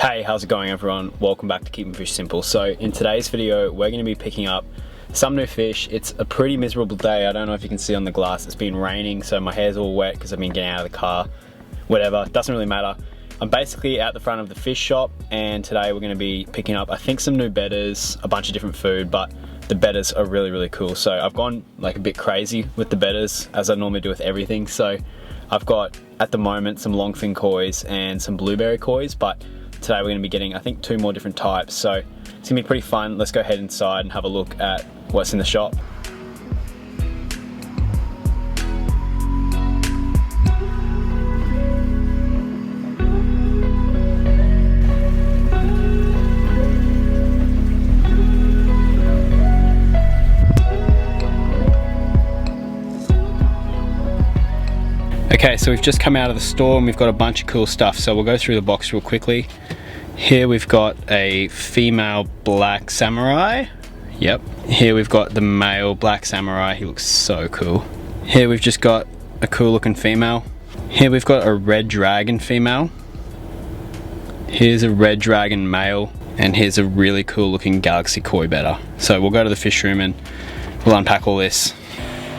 Hey, how's it going everyone? Welcome back to Keeping Fish Simple. So in today's video, we're going to be picking up some new fish. It's a pretty miserable day. I don't know if you can see on the glass. It's been raining, so my hair's all wet because I've been getting out of the car. Whatever, doesn't really matter. I'm basically at the front of the fish shop, and today we're going to be picking up, I think, some new Bettas, a bunch of different food, but the Bettas are really cool. So I've gone like a bit crazy with the Bettas, as I normally do with everything. So I've got, at the moment, some longfin kois and some blueberry kois, but today we're going to be getting, I think, 2 more different types. So it's going to be pretty fun. Let's go head inside and have a look at what's in the shop. Okay, so we've just come out of the store and we've got a bunch of cool stuff. So we'll go through the box real quickly. Here we've got a female black samurai. Yep. Here we've got the male black samurai. He looks so cool. Here we've just got a cool looking female. Here we've got a red dragon female. Here's a red dragon male. And here's a really cool looking galaxy koi betta. So we'll go to the fish room and we'll unpack all this.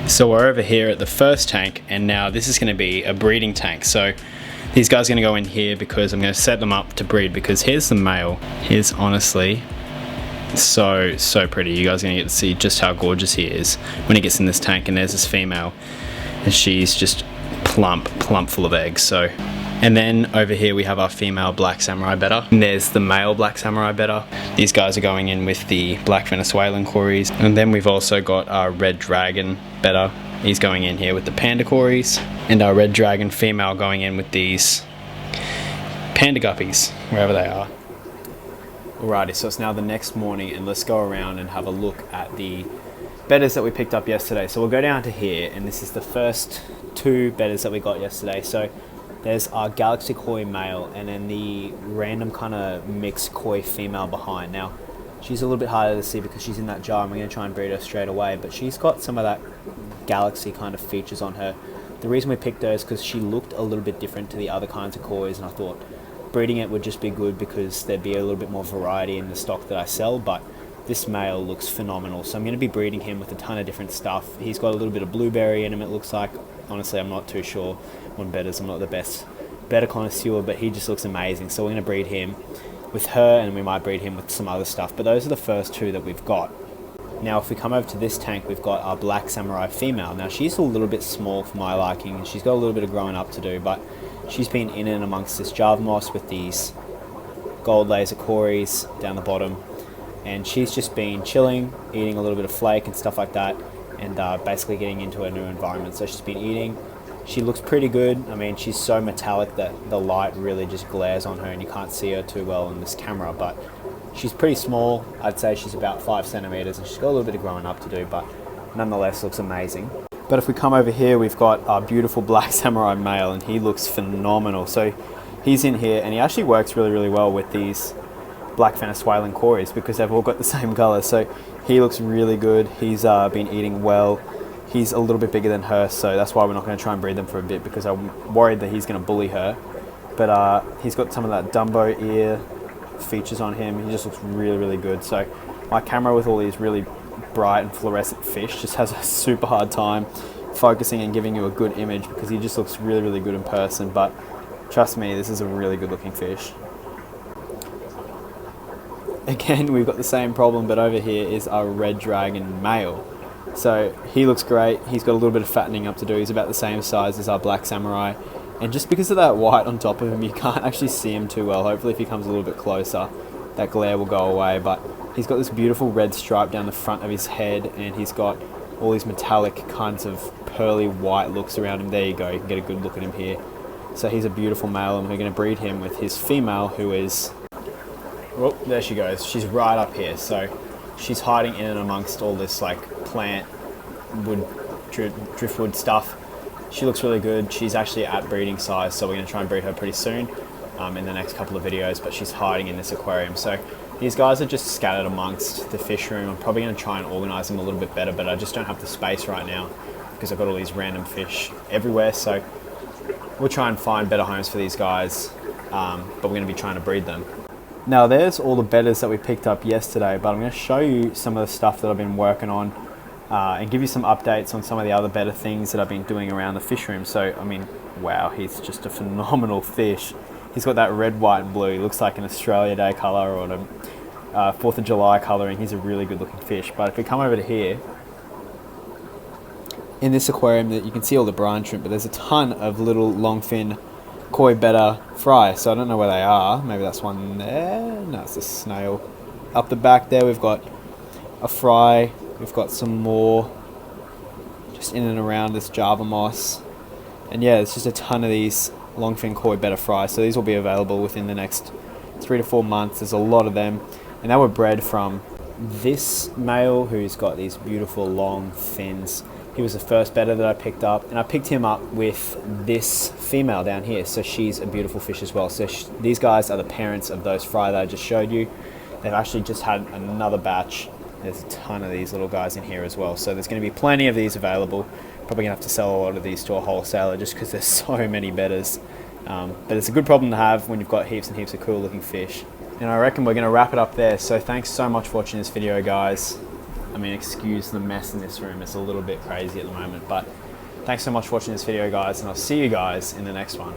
So we're over here at the first tank, and now this is going to be a breeding tank. So these guys are going to go in here because I'm going to set them up to breed, because here's the male. He's honestly so pretty. You guys are going to get to see just how gorgeous he is when he gets in this tank. And there's this female, and she's just plump full of eggs. So, and then over here we have our female black samurai betta, and there's the male black samurai betta. These guys are going in with the black Venezuelan cories, and then we've also got our red dragon betta. He's going in here with the panda cories, and our red dragon female going in with these panda guppies, wherever they are. Alrighty, so it's now the next morning, and let's go around and have a look at the bettas that we picked up yesterday. So we'll go down to here, and this is the first 2 bettas that we got yesterday. So there's our galaxy koi male, and then the random kind of mixed koi female behind. Now, she's a little bit harder to see because she's in that jar, and we're going to try and breed her straight away, but she's got some of that galaxy kind of features on her. The reason we picked her is because she looked a little bit different to the other kinds of kois, and I thought breeding it would just be good because there'd be a little bit more variety in the stock that I sell. But this male looks phenomenal, so I'm going to be breeding him with a ton of different stuff. He's got a little bit of blueberry in him, it looks like. Honestly, I'm not too sure on bettas. I'm not the best betta connoisseur, but he just looks amazing. So we're going to breed him with her, and we might breed him with some other stuff. But those are the first 2 that we've got. Now, if we come over to this tank, we've got our black samurai female. Now, she's a little bit small for my liking, and she's got a little bit of growing up to do, but she's been in and amongst this Java moss with these gold laser cories down the bottom, and she's just been chilling, eating a little bit of flake and stuff like that, and basically getting into a new environment. So she's been eating. She looks pretty good. I mean, she's so metallic that the light really just glares on her and you can't see her too well on this camera, but she's pretty small. I'd say she's about 5 centimeters, and she's got a little bit of growing up to do, but nonetheless looks amazing. But if we come over here, we've got our beautiful black samurai male, and he looks phenomenal. So he's in here, and he actually works really well with these black Venezuelan cories because they've all got the same color. So he looks really good. He's been eating well. He's a little bit bigger than her, so that's why we're not going to try and breed them for a bit, because I'm worried that he's going to bully her. But he's got some of that Dumbo ear features on him. He just looks really good. So my camera with all these really bright and fluorescent fish just has a super hard time focusing and giving you a good image, because he just looks really good in person. But trust me, this is a really good looking fish. Again, we've got the same problem, but over here is our red dragon male. So he looks great. He's got a little bit of fattening up to do. He's about the same size as our black samurai, and just because of that white on top of him, you can't actually see him too well. Hopefully if he comes a little bit closer, that glare will go away. But he's got this beautiful red stripe down the front of his head, and he's got all these metallic kinds of pearly white looks around him. There you go, you can get a good look at him here. So he's a beautiful male, and we're going to breed him with his female, who is, oh, there she goes. She's right up here. So she's hiding in and amongst all this like plant, wood, driftwood stuff. She looks really good. She's actually at breeding size, so we're going to try and breed her pretty soon in the next couple of videos, but she's hiding in this aquarium. So these guys are just scattered amongst the fish room. I'm probably going to try and organize them a little bit better, but I just don't have the space right now because I've got all these random fish everywhere. So we'll try and find better homes for these guys, but we're going to be trying to breed them. Now there's all the bettas that we picked up yesterday, but I'm going to show you some of the stuff that I've been working on and give you some updates on some of the other betta things that I've been doing around the fish room. So, I mean, wow, he's just a phenomenal fish. He's got that red, white and blue. He looks like an Australia Day colour or an 4th of July colouring. He's a really good looking fish. But if we come over to here, in this aquarium, that you can see all the brine shrimp, but there's a ton of little longfin koi betta fry. So I don't know where they are. Maybe that's one there. No, it's a snail. Up the back there, we've got a fry. We've got some more just in and around this Java moss. And yeah, it's just a ton of these longfin koi betta fry. So these will be available within the next 3 to 4 months. There's a lot of them. And they were bred from this male who's got these beautiful long fins. He was the first betta that I picked up, and I picked him up with this female down here. So she's a beautiful fish as well. So these guys are the parents of those fry that I just showed you. They've actually just had another batch. There's a ton of these little guys in here as well. So there's going to be plenty of these available. Probably going to have to sell a lot of these to a wholesaler just because there's so many bettas. But it's a good problem to have when you've got heaps and heaps of cool looking fish. And I reckon we're going to wrap it up there. So thanks so much for watching this video, guys. I mean, excuse the mess in this room. It's a little bit crazy at the moment, but thanks so much for watching this video, guys, and I'll see you guys in the next one.